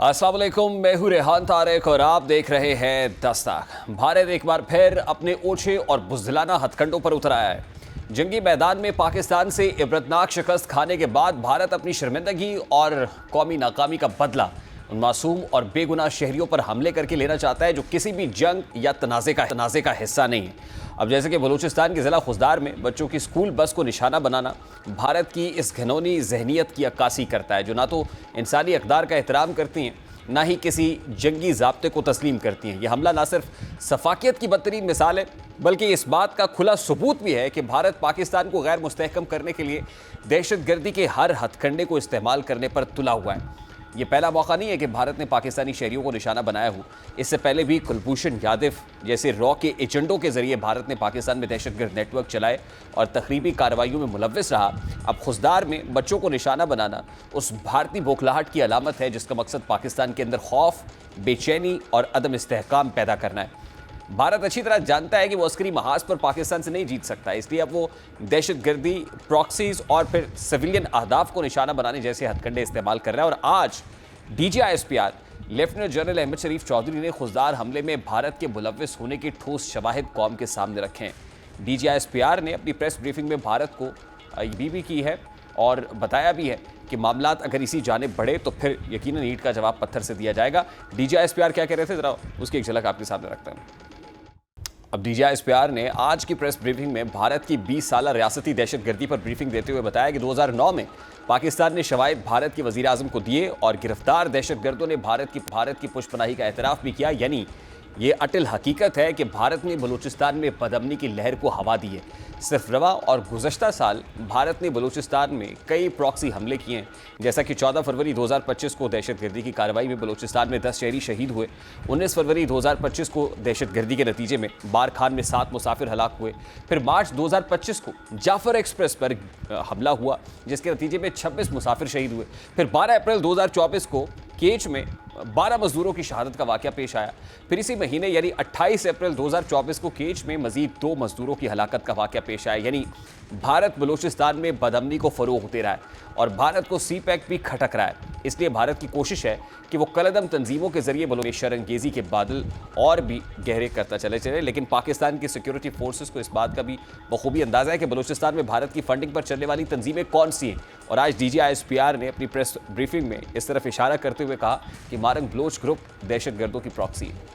अस्सलाम वालेकुम, मैं हूं रेहान तारिक और आप देख रहे हैं दस्तक। भारत एक बार फिर अपने ओछे और बुज़दिलाना हथकंडों पर उतर आया है। जंगी मैदान में पाकिस्तान से इबरतनाक शिकस्त खाने के बाद भारत अपनी शर्मिंदगी और कौमी नाकामी का बदला उन मासूम और बेगुनाह शहरियों पर हमले करके लेना चाहता है जो किसी भी जंग या तनाज़े का हिस्सा नहीं है। अब जैसे कि बलूचिस्तान के ज़िला खुजदार में बच्चों की स्कूल बस को निशाना बनाना भारत की इस घिनौनी जहनीत की अक्कासी करता है, जो ना तो इंसानी अक़दार का एहतराम करती हैं, ना ही किसी जंगी ज़ाब्ते को तस्लीम करती हैं। यह हमला ना सिर्फ सफाकियत की बदतरीन मिसाल है, बल्कि इस बात का खुला सबूत भी है कि भारत पाकिस्तान को गैर मुस्तहकम करने के लिए दहशतगर्दी के हर हथकंडे को इस्तेमाल करने पर तुला हुआ है। ये पहला मौका नहीं है कि भारत ने पाकिस्तानी शहरियों को निशाना बनाया हो। इससे पहले भी कुलभूषण यादव जैसे रॉ के एजेंडों के जरिए भारत ने पाकिस्तान में दहशतगर्द नेटवर्क चलाए और तखरीबी कार्रवाइयों में मुलव्विस रहा। अब खुजदार में बच्चों को निशाना बनाना उस भारतीय बौखलाहट की अलामत है जिसका मकसद पाकिस्तान के अंदर खौफ, बेचैनी और अदम इस्तेहकाम पैदा करना है। भारत अच्छी तरह जानता है कि वो अस्करी महाज पर पाकिस्तान से नहीं जीत सकता, इसलिए अब वो दहशतगर्दी, प्रॉक्सीज और फिर सिविलियन अहदाफ को निशाना बनाने जैसे हथकंडे इस्तेमाल कर रहा है। और आज DGISPR लेफ्टिनेंट जनरल अहमद शरीफ चौधरी ने खुजदार हमले में भारत के मुलव्विस होने के ठोस शवाहिद कौम के सामने रखे हैं। DGISPR ने अपनी प्रेस ब्रीफिंग में भारत को भी की है और बताया भी है कि मामलात अगर इसी जानिब बढ़े तो फिर यकीनन ईंट का जवाब पत्थर से दिया जाएगा। DGISPR क्या कह रहे थे, जरा उसकी एक झलक आपके सामने रखते हैं। अब DGISPR ने आज की प्रेस ब्रीफिंग में भारत की 20 साला रियासती दहशतगर्दी पर ब्रीफिंग देते हुए बताया कि 2009 में पाकिस्तान ने शवाहिद भारत के वज़ीर आज़म को दिए और गिरफ्तार दहशतगर्दों ने भारत की पुष्पनाही का एतराफ़ भी किया। यानी ये अटल हकीकत है कि भारत ने बलूचिस्तान में बदअमनी की लहर को हवा दी है। सिर्फ रवा और गुज़श्ता साल भारत ने बलूचिस्तान में कई प्रॉक्सी हमले किए हैं, जैसा कि 14 फरवरी 2025 को दहशतगर्दी की कार्रवाई में बलूचिस्तान में 10 शहरी शहीद हुए। 19 फरवरी 2025 को दहशतगर्दी के नतीजे में बार खान में 7 मुसाफिर हलाक हुए। फिर मार्च 2025 को जाफर एक्सप्रेस पर हमला हुआ जिसके नतीजे में 26 मुसाफिर शहीद हुए। फिर 12 अप्रैल 2024 को केच में 12 मजदूरों की शहादत का वाक़या पेश आया। फिर इसी महीने यानी 28 अप्रैल 2024 को केच में मजीद 2 मजदूरों की हलाकत का वाक़या पेश आया। यानी भारत बलूचिस्तान में बदअमनी को फ़रोग़ दे रहा है और भारत को CPEC भी खटक रहा है। इसलिए भारत की कोशिश है कि वो कलअदम तंजीमों के जरिए बलूच शरंगेज़ी के बादल और भी गहरे करता चले। लेकिन पाकिस्तान की सिक्योरिटी फोर्सेस को इस बात का भी बखूबी अंदाज़ा है कि बलूचिस्तान में भारत की फंडिंग पर चलने वाली तंजीमें कौन सी हैं। और आज DGISPR ने अपनी प्रेस ब्रीफिंग में इस तरफ इशारा करते हुए कहा कि मारंग बलोच ग्रुप दहशतगर्दों की प्रॉक्सी है।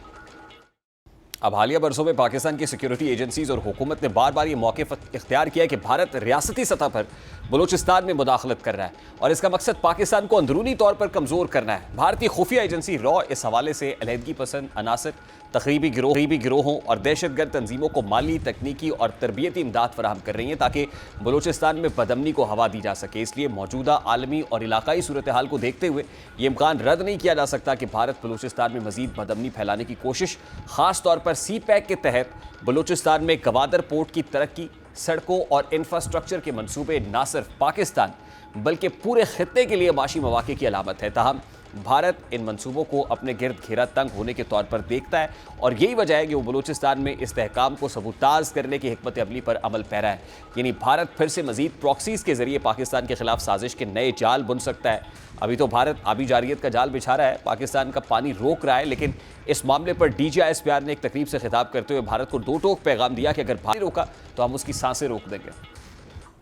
अब हालिया बरसों में पाकिस्तान की सिक्योरिटी एजेंसीज और हुकूमत ने बार बार ये मौके इख्तियार किया है कि भारत रियासती सतह पर बलूचिस्तान में मुदाखलत कर रहा है और इसका मकसद पाकिस्तान को अंदरूनी तौर पर कमज़ोर करना है। भारतीय खुफिया एजेंसी रॉ इस हवाले से अलहदगी पसंद अनासर, तकरीबी गिरोहों और दहशतगर्द तंजीमों को माली, तकनीकी और तरबियती इमदाद फराहम कर रही हैं ताकि बलूचिस्तान में बदअमनी को हवा दी जा सके। इसलिए मौजूदा आलमी और इलाकाई सूरत हाल को देखते हुए ये इम्कान रद्द नहीं किया जा सकता कि भारत बलूचिस्तान में मजीद बदअमनी फैलाने की कोशिश, ख़ास तौर पर CPEC के तहत बलूचिस्तान में गवादर पोर्ट की तरक्की, सड़कों और इंफ्रास्ट्रक्चर के मंसूबे न सिर्फ पाकिस्तान बल्कि पूरे खित्ते के लिए माशी मौके की अलामत है। ताहम भारत इन मंसूबों को अपने गिर्द घेरा तंग होने के तौर पर देखता है और यही वजह है कि वो बलूचिस्तान में इस्तेहकाम को सबूताज करने की हिकमत अमली पर अमल पैरा है। यानी भारत फिर से मजीद प्रॉक्सीज के जरिए पाकिस्तान के खिलाफ साजिश के नए जाल बुन सकता है। अभी तो भारत आबी जारियत का जाल बिछा रहा है, पाकिस्तान का पानी रोक रहा है, लेकिन इस मामले पर DGISPR ने एक तकरीब से खिताब करते हुए भारत को दो टोक पैगाम दिया कि अगर भारत रोका तो हम उसकी सांसें रोक देंगे।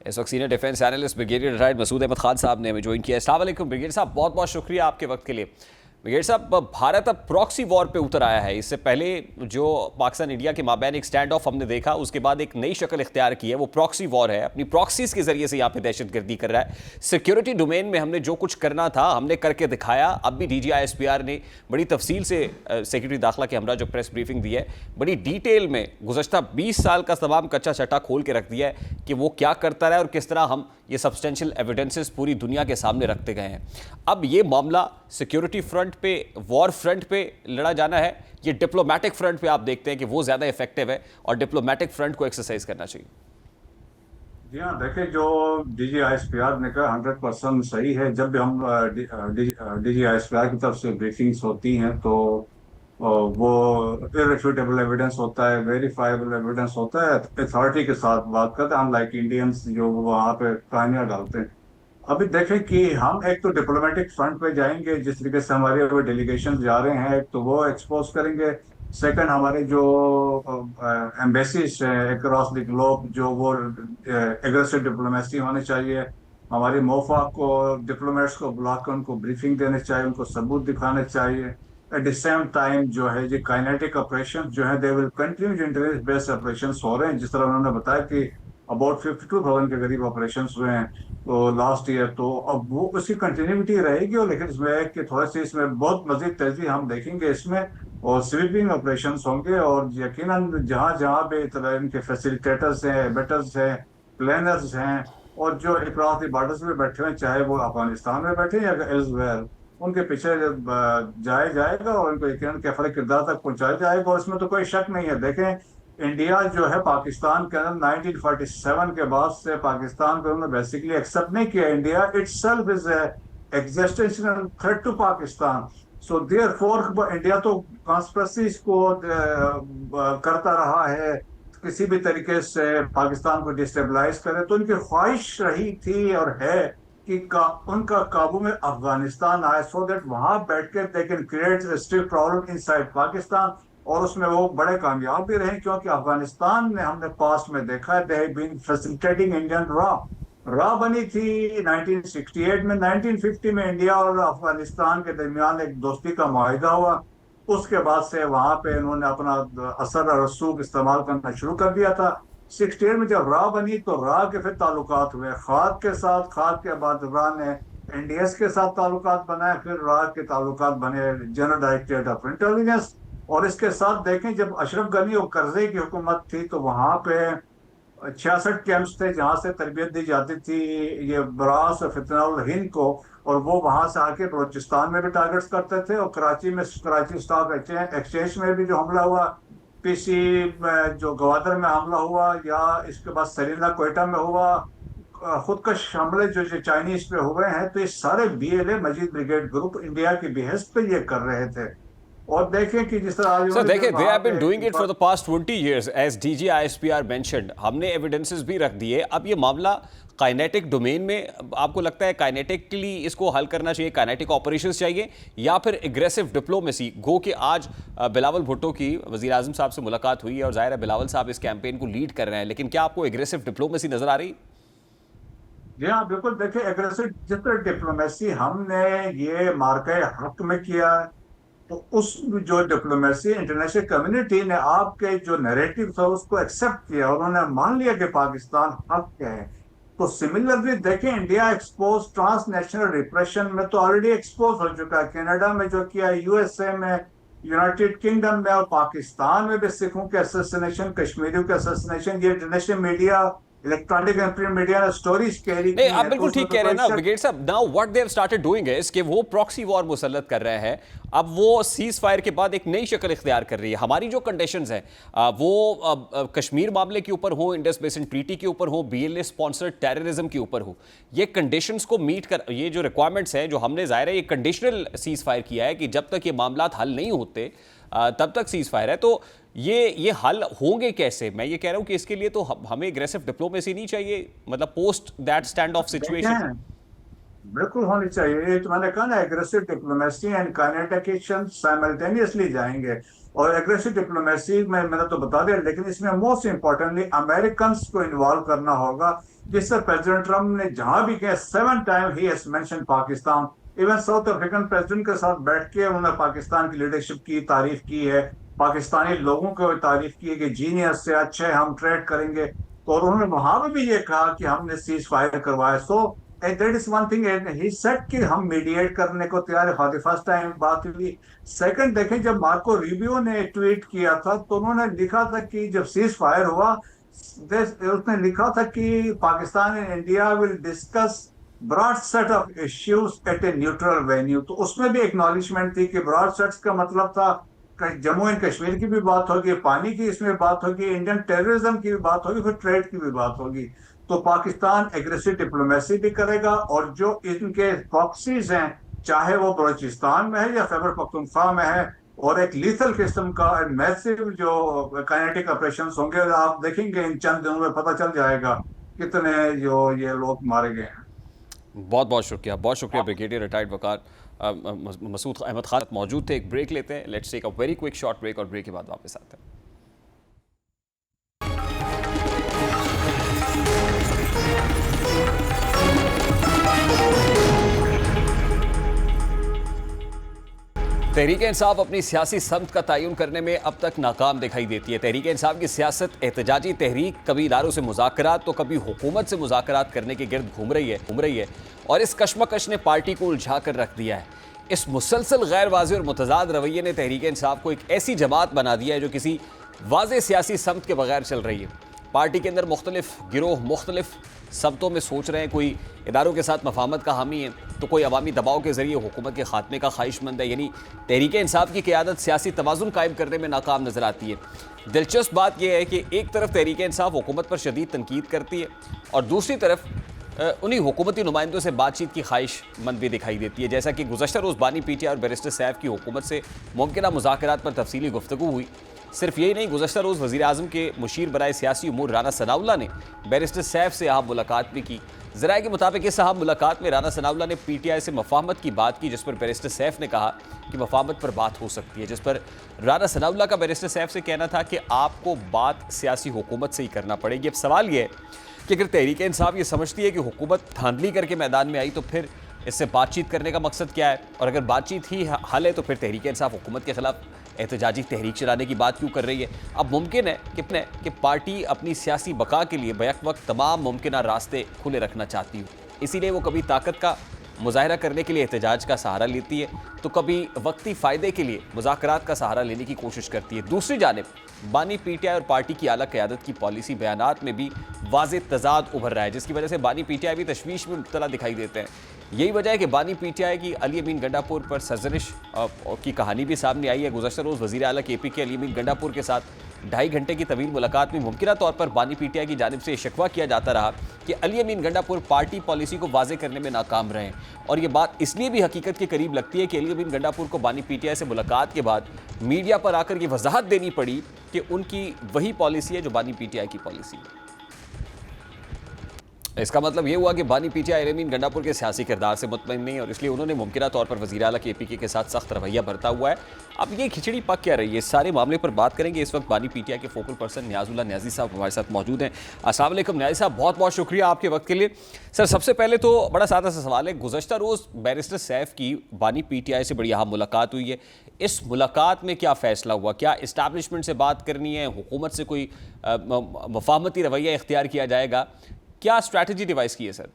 इस वक्त senior defence analyst brigadier retired Masood Ahmed Khan sahab ने हमें ज्वाइन किया। अस्सलाम वालेकुम ब्रिगेडियर साहब, बहुत बहुत शुक्रिया आपके वक्त के लिए। ब्रिगेडियर साहब, भारत अब प्रॉक्सी वॉर पे उतर आया है। इससे पहले जो पाकिस्तान इंडिया के माबैन एक स्टैंड ऑफ हमने देखा, उसके बाद एक नई शक्ल इख्तियार की है, वो प्रॉक्सी वॉर है। अपनी प्रॉक्सीज के जरिए से यहाँ पे दहशतगर्दी कर रहा है। सिक्योरिटी डोमेन में हमने जो कुछ करना था हमने करके दिखाया। अब भी DGISPR ने बड़ी तफसील से सेक्रेटरी दाखिला के हमरा जो प्रेस ब्रीफिंग दी है, बड़ी डिटेल में गुज़श्ता 20 साल का तमाम कच्चा चट्टा खोल के रख दिया है कि वो क्या करता रहा और किस तरह हम ये सब्सटेंशियल एविडेंसेस पूरी दुनिया के सामने रखते गए हैं। अब ये मामला सिक्योरिटी फ्रंट पे, वॉर फ्रंट पे लड़ा जाना है, ये डिप्लोमेटिक फ्रंट पे आप देखते हैं कि वो ज़्यादा इफेक्टिव है और डिप्लोमेटिक फ्रंट को एक्सरसाइज करना चाहिए। जी हाँ, देखिए जो DGISPR ने कहा 100% सही है। जब भी हम DGISPR की तरफ से ब्रीफिंग्स होती हैं तो वो इररिफ्यूटेबल एविडेंस होता है, वेरीफाइबल एविडेंस होता है, अथॉरिटी के साथ बात करते हैं, अनलाइक इंडियंस जो वहाँ पे कहानियां डालते हैं। अभी देखें कि हम एक तो डिप्लोमेटिक फ्रंट पे जाएंगे, जिस तरीके से हमारे वो डेलीगेशन जा रहे हैं, एक तो वो एक्सपोज करेंगे। सेकंड, हमारे जो एम्बेसीज हैं अक्रॉस द ग्लोब, जो वो एग्रेसिव डिप्लोमेसी होनी चाहिए। हमारी मोफा को, डिप्लोमेट्स को बुला कर उनको ब्रीफिंग देनी चाहिए, उनको सबूत दिखाने चाहिए। एट द सेम टाइम जो है ये काइनेटिक ऑपरेशन जो है, दे विल कंटिन्यू, जो इंटेलिजेंस बेस्ड ऑपरेशन हो रहे हैं, जिस तरह उन्होंने बताया कि अबाउट 52,000 के करीब ऑपरेशन हुए हैं तो लास्ट ईयर। तो अब वो उसकी कंटिन्यूटी रहेगी, और लेकिन इसमें है कि थोड़े से इसमें बहुत मजीद तेजी हम देखेंगे इसमें, और स्वीपिंग ऑपरेशंस होंगे। और यकीनन जहां जहां भी तरह इनके फैसिलिटेटर्स हैं, एबेटर्स हैं, प्लानर्स हैं, और जो अक्रॉस द बॉर्डर्स में बैठे हुए, चाहे वो अफगानिस्तान में बैठे या एल्सवेयर, उनके पीछे जाया जाएगा और उनको यकीनन कैफल किरदार तक पहुंचाया जाएगा। और इसमें तो कोई शक नहीं है। देखें, इंडिया जो है पाकिस्तान के अंदर 1947 के बाद से पाकिस्तान को उन्होंने बेसिकली एक्सेप्ट नहीं किया। India itself is existential threat to Pakistan. So therefore India तो कॉन्स्पिरेसीज को करता रहा है, किसी भी तरीके से पाकिस्तान को डिस्टेबलाइज करे। तो उनकी ख्वाहिश रही थी और है कि उनका काबू में अफगानिस्तान आए, सो दैट वहां बैठ के they can create strict problem inside Pakistan. और उसमें वो बड़े कामयाब भी रहे, क्योंकि अफगानिस्तान में हमने पास्ट में देखा है, they have been facilitating Indian raw. Raw बनी थी 1968 में। 1950 में इंडिया और अफगानिस्तान के दरमियान एक दोस्ती का मुआहिदा हुआ। उसके बाद से वहां पे इन्होंने अपना असर और रसूख इस्तेमाल करना शुरू कर दिया था। 68 में जब रॉ बनी तो रॉ के फिर ताल्लुकात हुए खाद के साथ, खाद के बाद रॉ ने एनडीएस के साथ ताल्लुकात बनाए, फिर रॉ के ताल्लुकात बने जनरल डायरेक्टरेट ऑफ इंटेलिजेंस। और इसके साथ देखें, जब अशरफ गनी और करज़ई की हुकूमत थी तो वहां पे 66 कैंप्स थे जहां से तरबियत दी जाती थी ये ब्रास और फितनाउल हिंद को। और वो वहां से आके बलोचिस्तान में भी टारगेट्स करते थे, और कराची में, कराची स्टॉक एक्सचेंज में भी जो हमला हुआ, पीसी जो गवादर में हमला हुआ, या इसके बाद सरीना कोयटा में हुआ, खुदकश हमले जो चाइनीज पे हुए हैं, तो ये सारे बीएलए मजीद ब्रिगेड ग्रुप इंडिया की बेहस पे ये कर रहे थे। और देखें कि जिस तरह आज सर उन्होंने देखिए, जो दे वहां have been pay doing it for the past 20 years as DG ISPR mentioned. हमने एविडेंसेस भी रख दिए। अब ये मामला काइनेटिक डोमेन में, आपको लगता है काइनेटिकली इसको हल करना चाहिए, काइनेटिक ऑपरेशंस चाहिए, या फिर एग्रेसिव डिप्लोमेसी? गो कि आज बिलावल भुट्टो की वजीर आजम साहब से मुलाकात हुई है और जाहिर है बिलावल साहब इस कैंपेन को लीड कर रहे हैं, लेकिन क्या आपको एग्रेसिव डिप्लोमेसी नजर आ रही? जी हाँ, बिल्कुल। देखिए, एग्रेसिव जिस तरह डिप्लोमेसी हमने ये मार्के हक में किया, तो उस जो डिप्लोमेसी इंटरनेशनल कम्युनिटी ने आपके जो नैरेटिव था उसको एक्सेप्ट किया, उन्होंने मान लिया कि पाकिस्तान हक के है। तो सिमिलरली देखें, इंडिया एक्सपोज ट्रांसनेशनल रिप्रेशन में तो ऑलरेडी एक्सपोज हो चुका है। कनाडा में जो किया, यूएसए में, यूनाइटेड किंगडम में, और पाकिस्तान में भी सिखों के असैसिनेशन, कश्मीरियों के असैसिनेशन, ये international media, electronic and print media ने स्टोरीज कैरी नहीं, की आप हैं, तो बिल्कुल उसमें ठीक तो कह रहे कोई हैं ना शक। ब्रिगेड साहब। Now what they have started doing is कि वो प्रॉक्सी वॉर मुसल्लत कर रहे हैं। अब वो सीज फायर के बाद एक नई शक्ल इख्तियार कर रही है। हमारी जो कंडीशंस हैं वो कश्मीर मामले के ऊपर हो, इंडस बेसिन ट्रीटी के ऊपर हो, बीएलए स्पॉन्सर्ड टेररिज्म के ऊपर हो, ये कंडीशंस को मीट कर, ये जो रिक्वायरमेंट्स हैं जो हमने जाहिर है ये कंडीशनल सीज फायर किया है कि जब तक ये मामला हल नहीं होते तब तक सीज फायर है। तो ये हल होंगे कैसे? मैं ये कह रहा हूं कि इसके लिए तो हमें एग्रेसिव डिप्लोमेसी नहीं चाहिए, मतलब post that stand of situation. देखें, बिल्कुल होनी चाहिए। ये तो मैंने कहा ना, aggressive diplomacy and kinetic action simultaneously जाएंगे। और एग्रेसिव डिप्लोमेसी में मैंने तो बता दिया, लेकिन इसमें मोस्ट इंपॉर्टेंटली अमेरिकन को इन्वॉल्व करना होगा। जिससे प्रेसिडेंट ट्रम्प ने जहां भी कहा, 7 time he has mention Pakistan. Even south African president के साथ बैठ के उन्होंने पाकिस्तान की लीडरशिप की तारीफ की है, पाकिस्तानी लोगों को तारीफ की है कि जीनियस से अच्छे हम ट्रेड करेंगे। तो और उन्होंने वहां पर भी ये कहा कि हमने सीज फायर करवाया। So that is one thing he said कि हम मीडिएट करने को तैयार है। फॉर द फर्स्ट टाइम बात हुई। सेकंड देखें, जब मार्को रूबियो ने ट्वीट किया था तो उन्होंने लिखा था कि जब सीज फायर हुआ, उसने लिखा था कि Pakistan and India will discuss broad set of issues at a neutral venue. तो उसमें भी एक्नॉलेजमेंट थी कि ब्रॉड सेट्स का मतलब था जम्मू एंड कश्मीर की भी बात होगी, पानी की इसमें बात होगी, इंडियन टेररिज्म की भी बात होगी, फिर ट्रेड की भी बात होगी। तो पाकिस्तान एग्रेसिव डिप्लोमेसी भी करेगा, और जो इनके प्रॉक्सीज हैं, चाहे वो बलूचिस्तान में है या खैबर पख्तूनख्वा में है, और एक लीथल किस्म का मैसिव जो काइनेटिक ऑपरेशंस होंगे, आप देखेंगे इन चंद दिनों में पता चल जाएगा कितने जो ये लोग मारे गए हैं। बहुत बहुत शुक्रिया ब्रिगेडियर रिटायर्ड वकार मसूद अहमद खान मौजूद थे। एक ब्रेक लेते हैं, let's take a very quick short break और ब्रेक के बाद वापस आते हैं। तहरीक इंसाफ अपनी सियासी समत का तयन करने में अब तक नाकाम दिखाई देती है। तहरीक इंसाफ की सियासत एहतजाजी तहरीक कभी इदारों से मुज़ाकरात तो कभी हुकूमत से मुज़ाकरात करने के गिर्द घूम रही है और इस कशमकश ने पार्टी को उलझा कर रख दिया है। इस मुसलसल गैर वाज़े और मुतज़ाद रवैये ने तहरीक इंसाफ को एक ऐसी जमात बना दिया है जो किसी वाज़े सियासी समत के बगैर चल रही है। पार्टी के अंदर मुख्तलिफ गिरोह मुख्तलिफ समतों में सोच रहे हैं। कोई इदारों के साथ मफाहमत का हामी है तो कोई अवामी दबाव के जरिए हुकूमत के खात्मे का ख्वाहिशमंद है। यानी तहरीक इंसाफ की क़यादत सियासी तवाज़ुन कायम करने में नाकाम नजर आती है। दिलचस्प बात यह है कि एक तरफ तहरीक इंसाफ हुकूमत पर शदीद तनकीद करती है और दूसरी तरफ उन्हीं हुकूमती नुमाइंदों से बातचीत की ख्वाहिशमंद भी दिखाई देती है। जैसा कि गुज़श्ता रोज़ बानी पीटीआई और बैरिस्टर सैफ की हुकूमत से मुमकिना मुज़ाकरात पर तफसीली गुफ्तगू हुई। सिर्फ यही नहीं, गुज़श्ता रोज़ वज़ीर आज़म के मुशीर बराए सियासी उमूर राना सनाउल्लाह ने बैरिस्टर सैफ से अहम मुलाकात भी की। ज़राए के मुताबिक इस अहम मुलाकात में राना सनाउल्लाह ने पीटीआई से मफाहमत की बात की, जिस पर बैरिस्टर सैफ ने कहा कि मफाहमत पर बात हो सकती है। जिस पर राना सनाउल्लाह का बैरिस्टर सैफ से कहना था कि आपको बात सियासी हुकूमत से ही करना पड़ेगी। अब सवाल यह है कि अगर तहरीक इंसाफ ये समझती है कि हुकूमत धांधली करके मैदान में आई तो फिर इससे बातचीत करने का मकसद क्या है, और अगर बातचीत ही हल है तो फिर तहरीक इंसाफ हुकूमत के खिलाफ एहतजाजी तहरीक चलाने की बात क्यों कर रही है। अब मुमकिन है कि पार्टी अपनी सियासी बका के लिए बैक वक्त तमाम मुमकिन रास्ते खुले रखना चाहती हो, इसीलिए वो कभी ताकत का मुजाहरा करने के लिए एहतजाज का सहारा लेती है तो कभी वक्ती फ़ायदे के लिए मुज़ाकरात का सहारा लेने की कोशिश करती है। दूसरी जानिब बानी पीटीआई और पार्टी की आला क़यादत की पॉलिसी बयानात में भी वाज़े तज़ाद उभर रहा है, जिसकी वजह से बानी पीटीआई भी तशवीश में मुब्तला दिखाई देते हैं। यही वजह है कि बानी पीटीआई की अली अमीन गंडापुर पर सरजनिश की कहानी भी सामने आई है। गुज़श्ता रोज़ वज़ीर आला केपी के अली अमीन गंडापुर के साथ 2.5 घंटे की तवील मुलाकात में मुमकिना तौर पर बानी पीटीआई की जानिब से शिकवा किया जाता रहा कि अली अमीन गंडापुर पार्टी पॉलिसी को वाज़े करने में नाकाम रहे, और ये बात इसलिए भी हकीकत के करीब लगती है कि अली अमीन गंडापुर को बानी पीटीआई से मुलाकात के बाद मीडिया पर आकर ये वजाहत देनी पड़ी कि उनकी वही पॉलिसी है जो बानी पीटीआई की पॉलिसी है। इसका मतलब ये हुआ कि बानी पीटीआई अली अमीन गंडापुर के सियासी किरदार से मुतमईन नहीं, और इसलिए उन्होंने मुमकिना तौर पर वज़ीर आला केपीके के साथ सख्त रवैया बरता हुआ है। अब ये खिचड़ी पक क्या रही है, इस सारे मामले पर बात करेंगे। इस वक्त बानी पीटीआई के फोकल पर्सन नियाज़ुल्लाह नियाज़ी साहब हमारे साथ मौजूद हैं। अस्सलाम वालेकुम नियाज़ी साहब, बहुत बहुत शुक्रिया आपके वक्त के लिए। सर, सबसे पहले तो बड़ा सादा सा सवाल है, गुज़श्ता रोज़ बैरिस्टर सैफ की बानी पीटीआई से बड़ी अहम मुलाकात हुई है। इस मुलाकात में क्या फ़ैसला हुआ? क्या इस्टेब्लिशमेंट से बात करनी है, हुकूमत से कोई मफाहमती रवैया इख्तियार किया जाएगा, क्या स्ट्रैटेजी डिवाइस की है सर?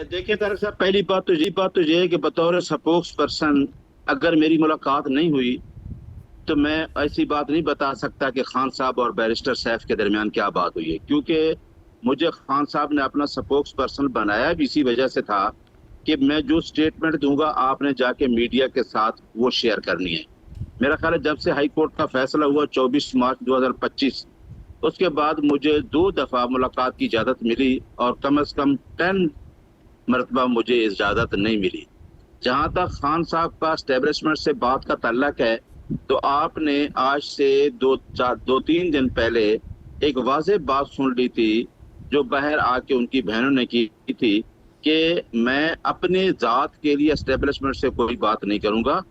देखिए तारक साहब, पहली बात तो ये है कि बतौर स्पोक्स पर्सन अगर मेरी मुलाकात नहीं हुई तो मैं ऐसी बात नहीं बता सकता कि खान साहब और बैरिस्टर सैफ के दरमियान क्या बात हुई है, क्योंकि मुझे खान साहब ने अपना स्पोक्स पर्सन बनाया भी इसी वजह से था कि मैं जो स्टेटमेंट दूंगा आपने जाके मीडिया के साथ वो शेयर करनी है। मेरा ख्याल है जब से हाई कोर्ट का फैसला हुआ 24 मार्च 2025, उसके बाद मुझे 2 दफ़ा मुलाकात की इजाज़त मिली और कम से कम 10 मरतबा मुझे इजाज़त नहीं मिली। जहाँ तक खान साहब का एस्टेब्लिशमेंट से बात का ताल्लुक है, तो आपने आज से 2-3 दिन पहले एक वाज़ेह बात सुन ली थी जो बाहर आके उनकी बहनों ने की थी कि मैं अपने ज़ात के लिए एस्टेब्लिशमेंट से कोई बात नहीं करूँगा,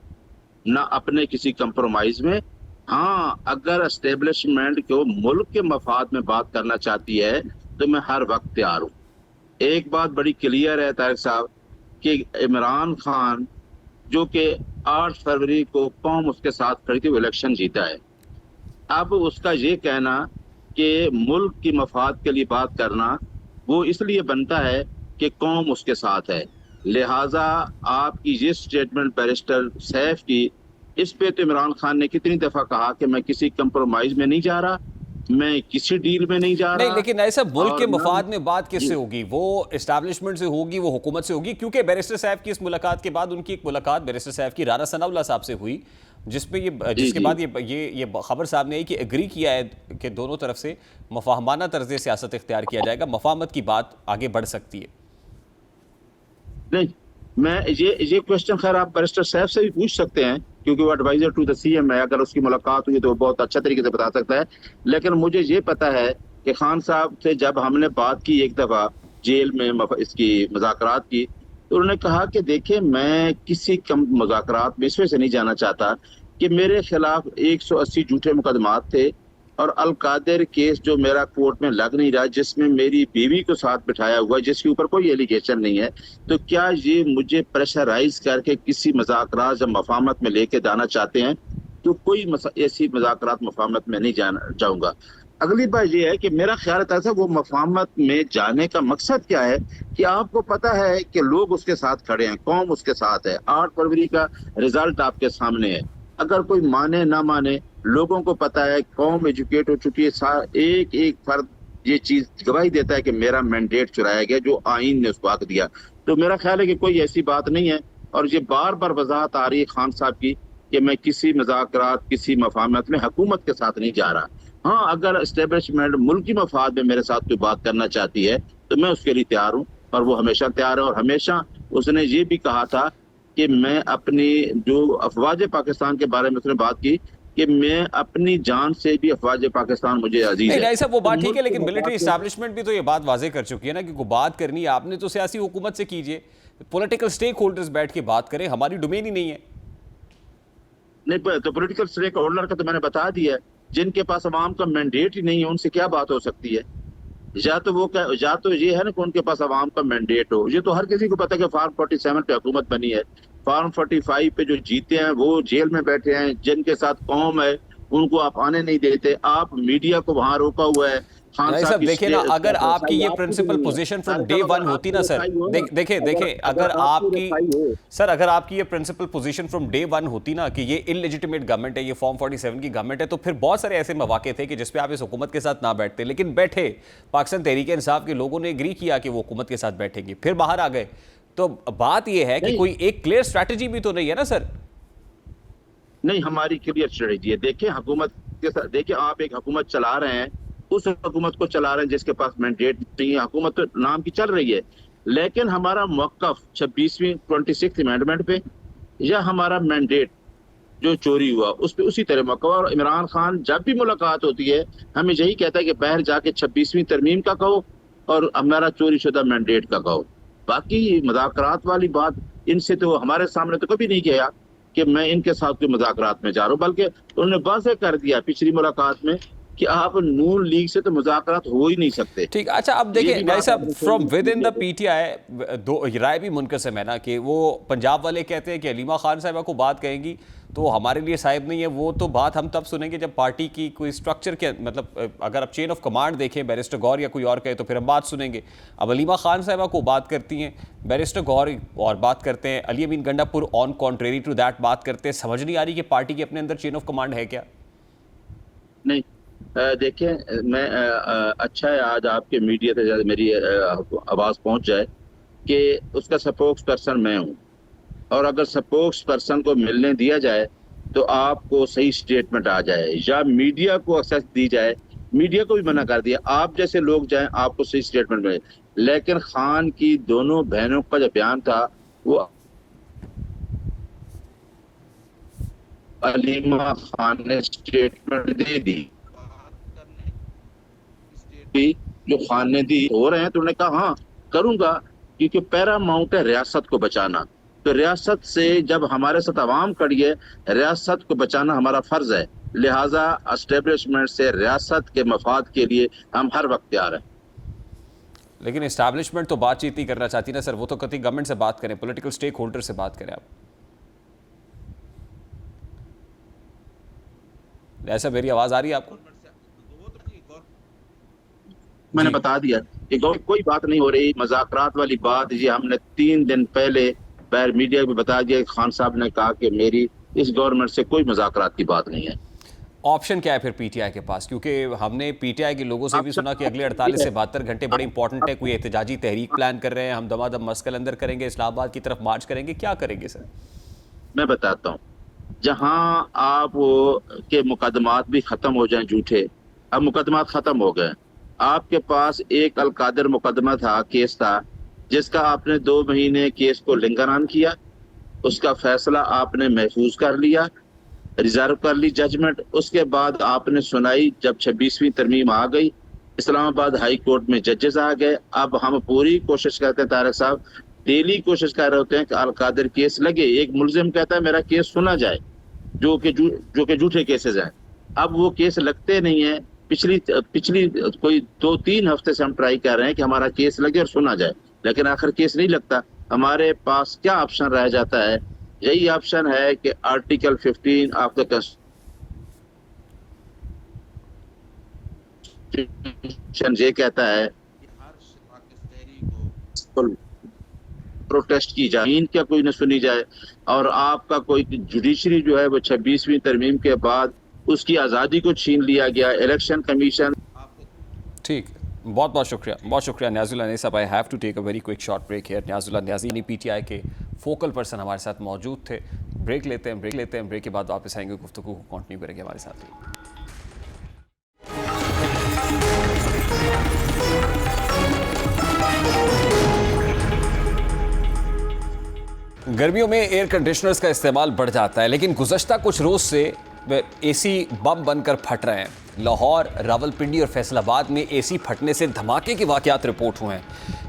ना अपने किसी कंप्रोमाइज़ में। हाँ, अगर एस्टेब्लिशमेंट को मुल्क के मफाद में बात करना चाहती है तो मैं हर वक्त तैयार हूँ। एक बात बड़ी क्लियर है तारिक साहब कि इमरान खान जो कि 8 फरवरी को कौम उसके साथ खड़ी थी, वो इलेक्शन जीता है। अब उसका ये कहना कि मुल्क की मफाद के लिए बात करना वो इसलिए बनता है कि कौम उसके साथ है। लिहाजा आपकी ये स्टेटमेंट बैरिस्टर सैफ की, इस पे तो इमरान खान ने कितनी दफा कहा कि मैं किसी कंप्रोमाइज में नहीं जा रहा, मैं किसी डील में नहीं जा रहा। नहीं, लेकिन ऐसा मुल्क के मफाद में बात किससे होगी? वो एस्टैब्लिशमेंट से होगी, वो हुकूमत से होगी, क्योंकि बैरिस्टर साहब की इस मुलाकात के बाद उनकी एक मुलाकात बैरिस्टर साहब की राना सनाउल्लाह साहब से हुई, जिसके बाद ये खबर सामने आई कि एग्री किया है कि दोनों तरफ से मफाहमाना तर्ज सियासत इख्तियार किया जाएगा, मफाहमत की बात आगे बढ़ सकती है। नहीं, मैं ये क्वेश्चन खैर आप बैरिस्टर साहब से भी पूछ सकते हैं, क्योंकि वो एडवाइजर टू द सीएम है। अगर उसकी मुलाकात हुई तो बहुत अच्छा तरीके से बता सकता है। लेकिन मुझे ये पता है कि खान साहब से जब हमने बात की एक दफ़ा, जेल में इसकी मुज़ाकरात की, तो उन्होंने कहा कि देखिए मैं किसी कम मुज़ाकरात में इसमें से नहीं जाना चाहता कि मेरे खिलाफ 180 झूठे मुकदमात थे और अल कादिर केस जो मेरा कोर्ट में लग नहीं रहा, जिसमें मेरी बीवी को साथ बिठाया हुआ है, जिसके ऊपर कोई एलिगेशन नहीं है, तो क्या ये मुझे प्रेशराइज करके किसी मुज़ाकरात या मफाहमत में लेके जाना चाहते हैं? तो कोई ऐसी मुज़ाकरात मफाहमत में नहीं जाऊंगा। अगली बात यह है कि मेरा ख्याल था वो मफाहमत में जाने का मकसद क्या है कि आपको पता है कि लोग उसके साथ खड़े हैं, कौम उसके साथ है, 8 फरवरी का रिजल्ट आपके सामने है। अगर कोई माने ना माने, लोगों को पता है, कौम एजुकेट हो चुकी है, एक एक फर्द ये चीज गवाही देता है कि मेरा मैंडेट चुराया गया जो आईन ने उसको हक दिया। तो मेरा ख्याल है कि कोई ऐसी बात नहीं है और ये बार बार वजाहत आ रही है खान साहब की कि मैं किसी मुज़ाकरात, किसी मफाहमत में हुकूमत के साथ नहीं जा रहा। हाँ, अगर एस्टेब्लिशमेंट मुल्की मफाद में मेरे साथ कोई बात करना चाहती है तो मैं उसके लिए तैयार हूँ, और वो हमेशा तैयार है। और हमेशा उसने ये भी कहा था कि मैं अपनी जो अफवाज पाकिस्तान के बारे में उसने बात की कि मैं अपनी जान से भी अफवाज पाकिस्तान मुझे अजीज है। नहीं, वो बात ठीक है, लेकिन मिलिट्री इस्टेब्लिशमेंट भी तो ये बात वाजे कर चुकी है ना कि को बात करनी है आपने तो सियासी हुकूमत से कीजिए, पॉलिटिकल स्टेक होल्डर्स बैठ के बात करें, हमारी डोमेन ही नहीं है। नहीं, तो पॉलिटिकल स्टेक होल्डर का तो मैंने बता दिया है, जिनके पास अवाम का मैंडेट ही नहीं है उनसे क्या बात हो सकती है? या तो ये है ना कि उनके पास अवाम का मैंडेट हो। ये तो हर किसी को पता है कि फार्म 47 पे हुकूमत बनी है, फार्म 45 पे जो जीते हैं वो जेल में बैठे हैं, जिनके साथ कौम है उनको आप आने नहीं देते, आप मीडिया को वहां रोका हुआ है। नहीं सर, देखिए ना, अगर आपकी ये principal position from day one होती ना सर, देखिए अगर आपकी सर अगर आपकी ये principal position from day one होती ना कि ये इलेजिटिमेट गवर्नमेंट है, ये फॉर्म 47 की गवर्नमेंट है, तो फिर बहुत सारे ऐसे मौके थे कि जिसपे आप इस हुकूमत के साथ ना बैठते, लेकिन बैठे। पाकिस्तान तहरीक इंसाफ के लोगों ने एग्री किया कि वो हुकूमत के साथ बैठेंगे, फिर बाहर आ गए। तो बात यह है कि कोई एक क्लियर स्ट्रैटेजी भी तो नहीं है ना सर। नहीं, हमारी क्लियर स्ट्रेटेजी है। देखिए हुकूमत के साथ, देखिए आप एक हुकूमत चला रहे हैं, उस हुकूमत को चला रहे हैं जिसके पास मैंडेट नहीं है। हुकूमत तो नाम की चल रही है, लेकिन हमारा मौक़िफ़ 26वीं 26th अमेंडमेंट पे या हमारा मैंडेट जो चोरी हुआ उस पे उसी तरह मौक़िफ़। और इमरान खान जब भी मुलाकात होती है हमें यही कहता है कि बाहर जाके 26वीं तरमीम का कहो और हमारा चोरी शुदा मैंडेट का कहो। बाकी मुज़ाकरात वाली बात इनसे तो हमारे सामने तो कभी नहीं किया कि मैं इनके साथ कोई मुज़ाकरात में जा रहा हूँ, बल्कि उन्होंने वाज़ेह कर दिया पिछली मुलाकात में कि आप नून लीग से तो मुज़ाकरात हो ही नहीं सकते। ठीक, अच्छा अब देखिए भाई साहब, from with in the PTI दो राय भी मुनकसम है ना कि वो पंजाब वाले कहते हैं कि हलीमा खान साहिबा को बात कहेंगी तो हमारे लिए साहिब नहीं है। वो तो बात हम तब सुनेंगे जब पार्टी की कोई स्ट्रक्चर के, मतलब अगर आप चेन ऑफ कमांड देखें, बैरिस्टर गौर या कोई और कहे तो फिर हम बात सुनेंगे। अब हलीमा खान साहिबा को बात करती हैं, बैरिस्टर गौर और बात करते हैं, Ali Amin Gandapur on contrary to that बात करते हैं। समझ नहीं आ रही कि पार्टी के अपने अंदर चेन ऑफ कमांड है क्या? नहीं, देखिए मैं अच्छा है आज आपके मीडिया से ज़्यादा मेरी आवाज़ पहुंच जाए कि उसका स्पोक्स पर्सन मैं हूं, और अगर स्पोक्स पर्सन को मिलने दिया जाए तो आपको सही स्टेटमेंट आ जाए, या मीडिया को एक्सेस दी जाए, मीडिया को भी मना कर दिया, आप जैसे लोग जाएं आपको सही स्टेटमेंट मिले। लेकिन खान की दोनों बहनों का जो बयान था वो अलीमा खान ने स्टेटमेंट दे दी, जो खान ने दी हो रहे हैं, तो उन्होंने कहा हाँ करूंगा, क्योंकि पैरामाउंट है रियासत को बचाना। तो रियासत से जब हमारे साथ आवाम खड़ी है, रियासत को बचाना हमारा फर्ज है, लिहाजा एस्टेब्लिशमेंट से रियासत के मफाद के लिए हम हर वक्त तैयार हैं। लेकिन एस्टैब्लिशमेंट तो बातचीत नहीं करना चाहती ना सर, वो तो कभी गवर्नमेंट से बात करें, पॉलिटिकल स्टेक होल्डर से बात करें। आप ऐसा मेरी आवाज आ रही है आपको? मैंने बता दिया कि कोई बात नहीं हो रही, मज़ाकरात वाली बात ये हमने 3 दिन पहले बैर मीडिया में बता दिया। खान साहब ने कहा कि मेरी इस गवर्नमेंट से कोई मज़ाकरात की बात नहीं है। ऑप्शन क्या है फिर पीटीआई के पास? क्योंकि हमने पीटीआई के लोगों से भी सुना कि अगले 48 से 72 घंटे बड़े इंपॉर्टेंट है, कोई एहतजाजी तहरीक प्लान कर रहे हैं, हम दमादम मस्कल अंदर करेंगे, इस्लामाबाद की तरफ मार्च करेंगे, क्या करेंगे सर? मैं बताता हूँ, जहाँ आप के मुकदमात भी खत्म हो जाएं झूठे, अब मुकदमात खत्म हो गए। आपके पास एक अल कादिर मुकदमा था, केस था, जिसका आपने 2 महीने केस को लिंगरान किया, उसका फैसला आपने महफूज कर लिया, रिजर्व कर ली जजमेंट। उसके बाद आपने सुनाई, जब 26वीं तरमीम आ गई इस्लामाबाद हाई कोर्ट में जजेस आ गए। अब हम पूरी कोशिश करते हैं, तारक साहब डेली कोशिश कर रहे होते हैं कि अलकादर केस लगे। एक मुलजिम कहता है मेरा केस सुना जाए, जो कि झूठे केसेस हैं। अब वो केस लगते नहीं है। पिछली पिछली कोई 2-3 हफ्ते से हम ट्राई कर रहे हैं कि हमारा केस लगे और सुना जाए, लेकिन आखिर केस नहीं लगता। हमारे पास क्या ऑप्शन रह जाता है? यही ऑप्शन है कि आर्टिकल 15 ऑफ द कॉन्स्टिट्यूशन ये कहता है कि हर पाकिस्तानी को प्रोटेस्ट की जाए, इनका कोई न सुनी जाए, और आपका कोई जुडिशरी जो है वो 26वीं तरमीम के बाद उसकी आज़ादी को छीन लिया गया। इलेक्शन कमीशन ठीक, बहुत बहुत शुक्रिया न्याजुल्लाह न्याज़ी साहब। I have to take a very quick short break here. Niazullah Niazi PTI के फोकल पर्सन हमारे साथ मौजूद थे। ब्रेक लेते हैं, ब्रेक के बाद वापस आएंगे, गुफ्तगू को कंटिन्यू करेंगे हमारे साथ। गर्मियों में एयर कंडीशनर्स का इस्तेमाल बढ़ जाता है, लेकिन गुज़श्ता कुछ रोज़ से एसी बम बनकर फट रहे हैं। लाहौर, रावलपिंडी और फैसलाबाद में एसी फटने से धमाके के वाक़यात रिपोर्ट हुए हैं।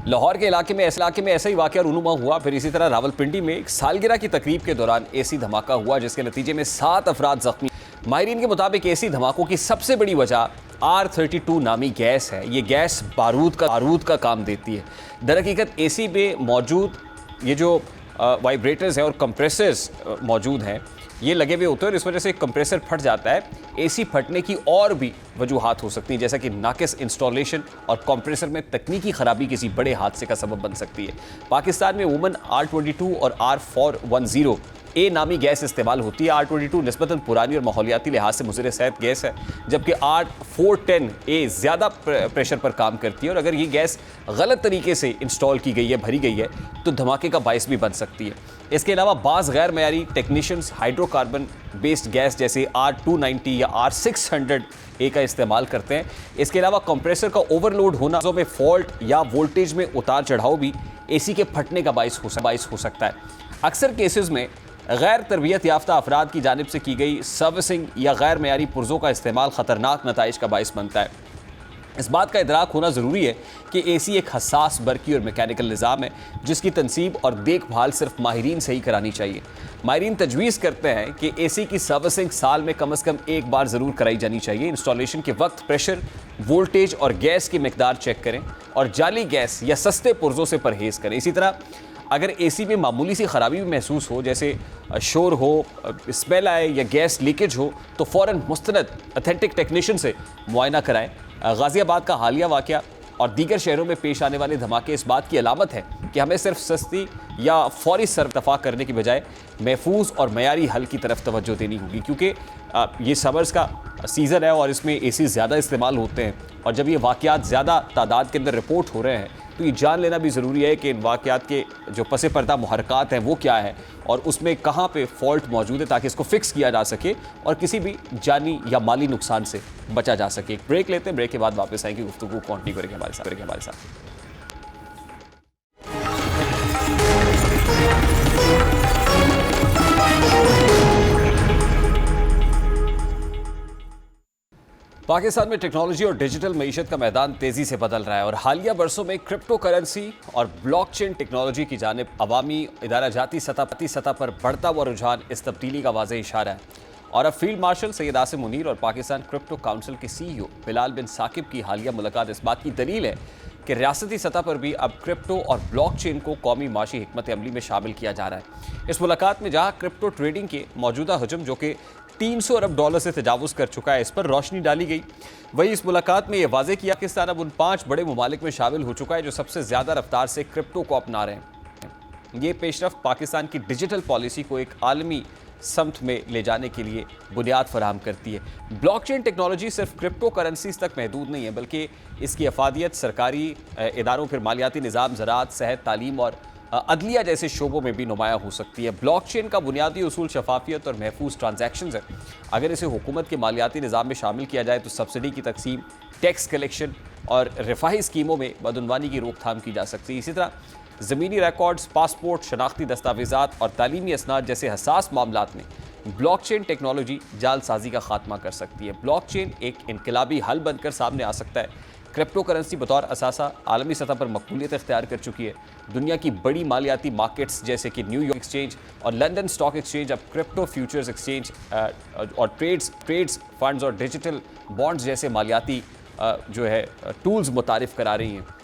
लाहौर के इलाके में ऐसा ही वाक़या रूनुमा हुआ। फिर इसी तरह रावलपिंडी में एक सालगिरह की तकरीब के दौरान एसी धमाका हुआ, जिसके नतीजे में 7 अफराद जख्मी। माहिरीन के मुताबिक एसी धमाकों की सबसे बड़ी वजह R32 नामी गैस है। ये गैस बारूद का काम देती है। दरहकीकत एसी में मौजूद ये जो वाइब्रेटर्स हैं और कंप्रेसर्स मौजूद हैं, ये लगे हुए होते हैं और इस वजह से कंप्रेसर फट जाता है। एसी फटने की और भी वजूहात हो सकती हैं, जैसा कि नाकिस इंस्टॉलेशन और कंप्रेसर में तकनीकी खराबी किसी बड़े हादसे का सबब बन सकती है। पाकिस्तान में उमूमन R22 और R410 ए नामी गैस इस्तेमाल होती है। R22 निस्बतन पुरानी और माहौलियाती लिहाज से मुज़र सेहत गैस है, जबकि R410 ए ज़्यादा प्रेशर पर काम करती है और अगर ये गैस गलत तरीके से इंस्टॉल की गई है, भरी गई है, तो धमाके का बाइस भी बन सकती है। इसके अलावा बाज़ गैर मयारी टेक्नीशियंस हाइड्रोकार्बन बेस्ड गैस जैसे R290 या R600 ए का इस्तेमाल करते हैं। इसके अलावा कंप्रेसर का ओवरलोड होना में फॉल्ट या वोल्टेज में उतार चढ़ाव भी एसी के फटने का बाइस हो सकता है। अक्सर केसेस में गैर तरबियत याफ्ता अफराद की जानिब से की गई सर्विसिंग या गैर मयारी पुर्जों का इस्तेमाल ख़तरनाक नताइज का बाइस बनता है। इस बात का इदराक होना ज़रूरी है कि एसी एक हसास बरकी और मैकेनिकल निज़ाम है, जिसकी तनसीब और देखभाल सिर्फ माहिरीन से ही करानी चाहिए। माहिरीन तजवीज़ करते हैं कि एसी की सर्विसिंग साल में कम अज़ कम एक बार ज़रूर कराई जानी चाहिए। इंस्टॉलेशन के वक्त प्रेशर, वोल्टेज और गैस की मिकदार चेक करें और जाली गैस या सस्ते पुर्जों से परहेज़ करें। इसी तरह अगर एसी में मामूली सी ख़राबी भी महसूस हो, जैसे शोर हो, स्मेल आए या गैस लीकेज हो, तो फ़ौरन मुस्तनद अथेंटिक टेक्नीशियन से मुआयना कराएं। गाज़ियाबाद का हालिया वाक़या और दीगर शहरों में पेश आने वाले धमाके इस बात की अलामत है कि हमें सिर्फ सस्ती या फौरी सरतफा करने की बजाय महफूज और मयारी हल की तरफ तवज्जो देनी होगी, क्योंकि ये समर्स का सीज़न है और इसमें एसी ज़्यादा इस्तेमाल होते हैं। और जब ये वाक़यात ज़्यादा तादाद के अंदर रिपोर्ट हो रहे हैं, तो ये जान लेना भी ज़रूरी है कि इन वाक़यात के जो पसे पर्दा मुहरकात हैं वो क्या है और उसमें कहाँ पे फॉल्ट मौजूद है, ताकि इसको फिक्स किया जा सके और किसी भी जानी या माली नुकसान से बचा जा सके। ब्रेक लेते हैं, ब्रेक के बाद वापस आएंगे, गुफ्तगू कंटिन्यू करेंगे हमारे साथ। पाकिस्तान में टेक्नोलॉजी और डिजिटल मईशत का मैदान तेज़ी से बदल रहा है और हालिया बरसों में क्रिप्टो करेंसी और ब्लॉकचेन टेक्नोलॉजी की जानिब अवामी इदारा जाती सतह पर बढ़ता हुआ रुझान इस तब्दीली का वाज़ेह इशारा है। और अब फील्ड मार्शल सैयद आसिम मुनीर और पाकिस्तान क्रिप्टो काउंसिल के CEO बिलाल बिन साकिब की हालिया मुलाकात इस बात की दलील है कि रियासती सतह पर भी अब क्रिप्टो और ब्लॉकचेन को कौमी माशी हिकमत अमली में शामिल किया जा रहा है। इस मुलाकात में जहाँ क्रिप्टो ट्रेडिंग के मौजूदा हजम जो कि $300 अरब से तजावुज़ कर चुका है, इस पर रोशनी डाली गई। वही इस मुलाकात में यह वाज़ेह किया कि पाकिस्तान अब उन 5 बड़े ममालिक में शामिल हो चुका है जो सबसे ज़्यादा रफ्तार से क्रिप्टो को अपना रहे हैं। ये पेशरफ्त पाकिस्तान की डिजिटल पॉलिसी को एक आलमी समत में ले जाने के लिए बुनियाद फराहम करती है। ब्लॉकचेन टेक्नोलॉजी सिर्फ क्रिप्टो करेंसीज तक महदूद नहीं है, बल्कि इसकी अफादियत सरकारी इदारों, फिर मालियाती निज़ाम, ज़राअत, सेहत, तालीम और अदलिया जैसे शोबों में भी नुमाया हो सकती है। ब्लॉकचेन का बुनियादी उसूल शफाफियत और महफूज ट्रांजैक्शंस है। अगर इसे हुकूमत के मालियाती निज़ाम में शामिल किया जाए तो सब्सिडी की तकसीम, टैक्स कलेक्शन और रिफाही स्कीमों में बदउनवानी की रोकथाम की जा सकती है। इसी तरह ज़मीनी रिकॉर्ड्स, पासपोर्ट, शनाख्ती दस्तावेज़ात और तालीमी असनाद जैसे हसास मामलात में ब्लॉकचेन टेक्नोलॉजी जालसाजी का खात्मा कर सकती है। ब्लॉकचेन एक इनकलाबी हल बनकर सामने आ सकता है क्रिप्टो करेंसी बतौर असासा आलमी सतह पर मकबूलियत इख्तियार कर चुकी है। दुनिया की बड़ी मालियाती मार्केट्स जैसे कि न्यूयॉर्क एक्सचेंज और लंदन स्टॉक एक्सचेंज अब क्रिप्टो फ्यूचर्स एक्सचेंज और ट्रेड्स फंड्स और डिजिटल बॉन्ड्स जैसे मालियाती जो है टूल्स मुतारिफ करा रही हैं।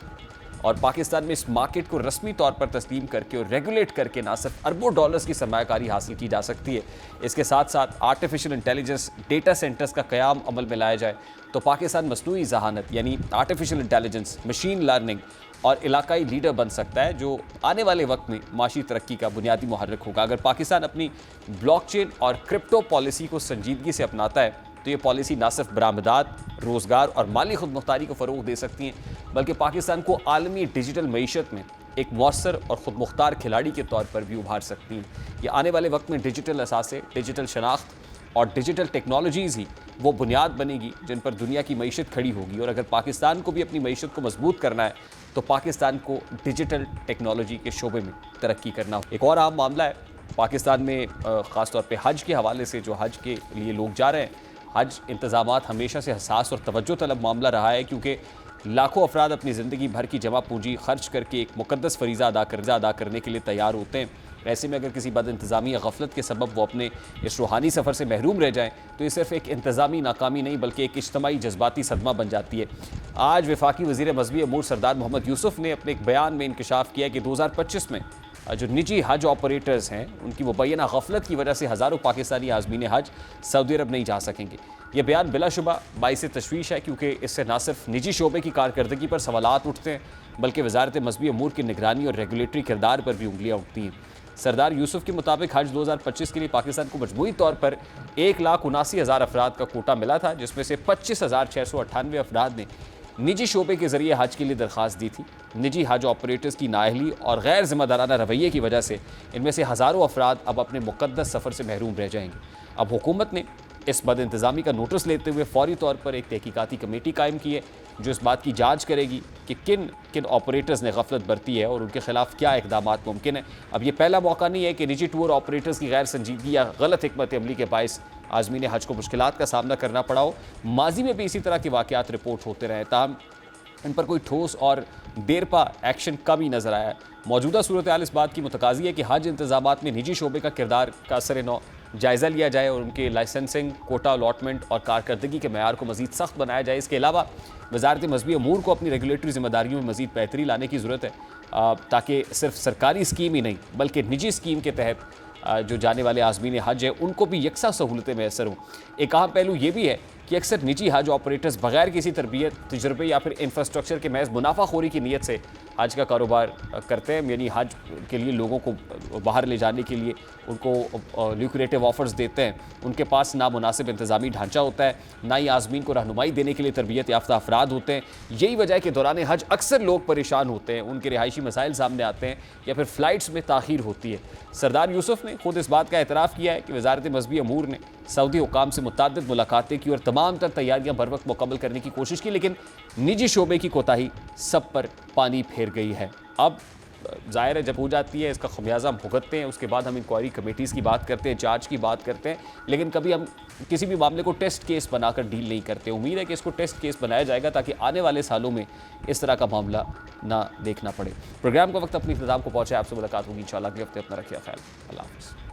और पाकिस्तान में इस मार्केट को रस्मी तौर पर तस्लीम करके और रेगुलेट करके ना सिर्फ अरबों डॉलर्स की सरमायाकारी हासिल की जा सकती है, इसके साथ साथ आर्टिफिशियल इंटेलिजेंस डेटा सेंटर्स का क़याम अमल में लाया जाए तो पाकिस्तान मसनूई जहानत यानी आर्टिफिशियल इंटेलिजेंस, मशीन लर्निंग और इलाकाई लीडर बन सकता है, जो आने वाले वक्त में माशी तरक्की का बुनियादी मुहर्रिक होगा। अगर पाकिस्तान अपनी ब्लॉकचेन और क्रिप्टो पॉलिसी को संजीदगी से अपनाता है तो ये पॉलिसी ना सिर्फ बरामदात, रोज़गार और माली खुदमुख्तारी को फ़रोग़ दे सकती हैं, बल्कि पाकिस्तान को आलमी डिजिटल मईशत में एक मौसर और ख़ुदमुख्तार खिलाड़ी के तौर पर भी उभार सकती हैं। ये आने वाले वक्त में डिजिटल असासे, डिजिटल शनाख्त और डिजिटल टेक्नोलॉजीज़ ही वो बुनियाद बनेगी जिन पर दुनिया की मईशत खड़ी होगी। और अगर पाकिस्तान को भी अपनी मईशत को मजबूत करना है तो पाकिस्तान को डिजिटल टेक्नोलॉजी के शोबे में तरक्की करना हो। एक और अहम मामला है पाकिस्तान में ख़ास तौर पर हज के हवाले से, जो हज के लिए लोग जा रहे हैं। हज इंतज़ामात हमेशा से हसास और तवज्जो तलब मामला रहा है, क्योंकि लाखों अफराद अपनी ज़िंदगी भर की जमा पूंजी खर्च करके एक मुकद्दस फ़रीज़ा अदा करने के लिए तैयार होते हैं। ऐसे में अगर किसी बदइंतज़ामी या गफलत के सबब वो अपने इस रूहानी सफ़र से महरूम रह जाएँ तो ये सिर्फ एक इंतज़ामी नाकामी नहीं बल्कि एक इज्तमाई जज्बाती सदमा बन जाती है। आज वफाकी वज़ीर मज़हबी अमूर सरदार मोहम्मद यूसुफ ने अपने एक बयान में इंकशाफ किया कि 2025 में जो निजी हज ऑपरेटर्स हैं उनकी मुबैना गफलत की वजह से हज़ारों पाकिस्तानी आज़मीन हज सऊदी अरब नहीं जा सकेंगे। ये बयान बिलाशुबा बाइस तशवीश है, क्योंकि इससे न सिर्फ निजी शोबे की कारकर्दगी पर सवालात उठते हैं बल्कि वजारत मज़हबी अमूर की निगरानी और रेगुलेटरी किरदार पर भी उंगलियाँ उठती हैं। सरदार यूसुफ के मुताबिक हज 2025 के लिए पाकिस्तान को मजमूई तौर पर 1,79,000 अफराद का कोटा मिला था, जिसमें से 25,698 अफराद ने निजी शोबे के ज़रिए हज के लिए दरख्वास्त दी थी। निजी हज ऑपरेटर्स की नाअहली और गैर ज़िम्मेदाराना रवैये की वजह से इनमें से हज़ारों अफराद अब अपने मुक़द्दस सफ़र से महरूम रह जाएंगे। अब हुकूमत ने इस बदइंतज़ामी का नोटिस लेते हुए फौरी तौर पर एक तहकीकाती कमेटी कायम की है जो इस बात की जाँच करेगी कि किन किन ऑपरेटर्स ने गफलत बरती है और उनके खिलाफ क्या इक़दाम मुमकिन है। अब ये पहला मौका नहीं है कि निजी टूर ऑपरेटर्स की गैर संजीदगी या गलत हिकमत अमली के बायस आज़मीन हज को मुश्किलात का सामना करना पड़ा हो। माजी में भी इसी तरह के वाक़यात रिपोर्ट होते रहे, ताहम इन पर कोई ठोस और देरपा एक्शन कम ही नज़र आया है। मौजूदा सूरत हाल इस बात की मुतकाज़ी है कि हज इंतज़ामात में निजी शोबे का किरदार का असर नौ जायज़ा लिया जाए और उनके लाइसेंसिंग, कोटा अलॉटमेंट और कारकर्दगी के मैयार को मज़ीद सख्त बनाया जाए। इसके अलावा वजारत मज़हबी अमूर को अपनी रेगुलेटरी ज़िम्मेदारियों में मज़ीद बेहतरी लाने की ज़रूरत है, ताकि सिर्फ सरकारी स्कीम ही नहीं बल्कि निजी स्कीम के तहत जो जाने वाले आज़मीन हज है उनको भी यकसा सहूलतें मैसर हों। एक अहम पहलू ये भी है कि अक्सर निजी हज ऑपरेटर्स बगैर किसी तरबियत, तजुर्बे या फिर इंफ्रास्ट्रक्चर के महज मुनाफाखोरी की नीयत से हज का कारोबार करते हैं, यानी हज के लिए लोगों को बाहर ले जाने के लिए उनको ल्यूक्रेटिव ऑफर्स देते हैं। उनके पास ना मुनासिब इंतज़ामी ढांचा होता है, ना ही आज़मीन को रहनुमाई देने के लिए तरबियत याफ्ता अफराद होते हैं। यही वजह है कि दौरान हज अक्सर लोग परेशान होते हैं, उनके रिहायशी मसाइल सामने आते हैं या फिर फ़्लाइट्स में ताख़ीर होती है। सरदार यूसुफ ने खुद इस बात का एतराफ़ किया है कि वजारत मज़हबी अमूर ने सऊदी हुकाम से मुतअद्दिद मुलाकातें की और तमाम तर तैयारियां बर वक्त मुकम्मल करने की कोशिश की, लेकिन निजी शोबे की कोताही सब पर पानी फेर गई है। अब ज़ाहिर है जब हो जाती है इसका खमियाजा हम भुगतते हैं, उसके बाद हम इंक्वायरी कमेटीज़ की बात करते हैं, जांच की बात करते हैं, लेकिन कभी हम किसी भी मामले को टेस्ट केस बनाकर डील नहीं करते। उम्मीद है कि इसको टेस्ट केस बनाया जाएगा ताकि आने वाले सालों में इस तरह का मामला ना देखना पड़े। प्रोग्राम का वक्त अपने इख्तिताम को पहुँचा है, आपसे मुलाकात होगी इंशाअल्लाह अगले हफ्ते। अपना रखिए ख्याल। अल्लाह हाफ़िज़।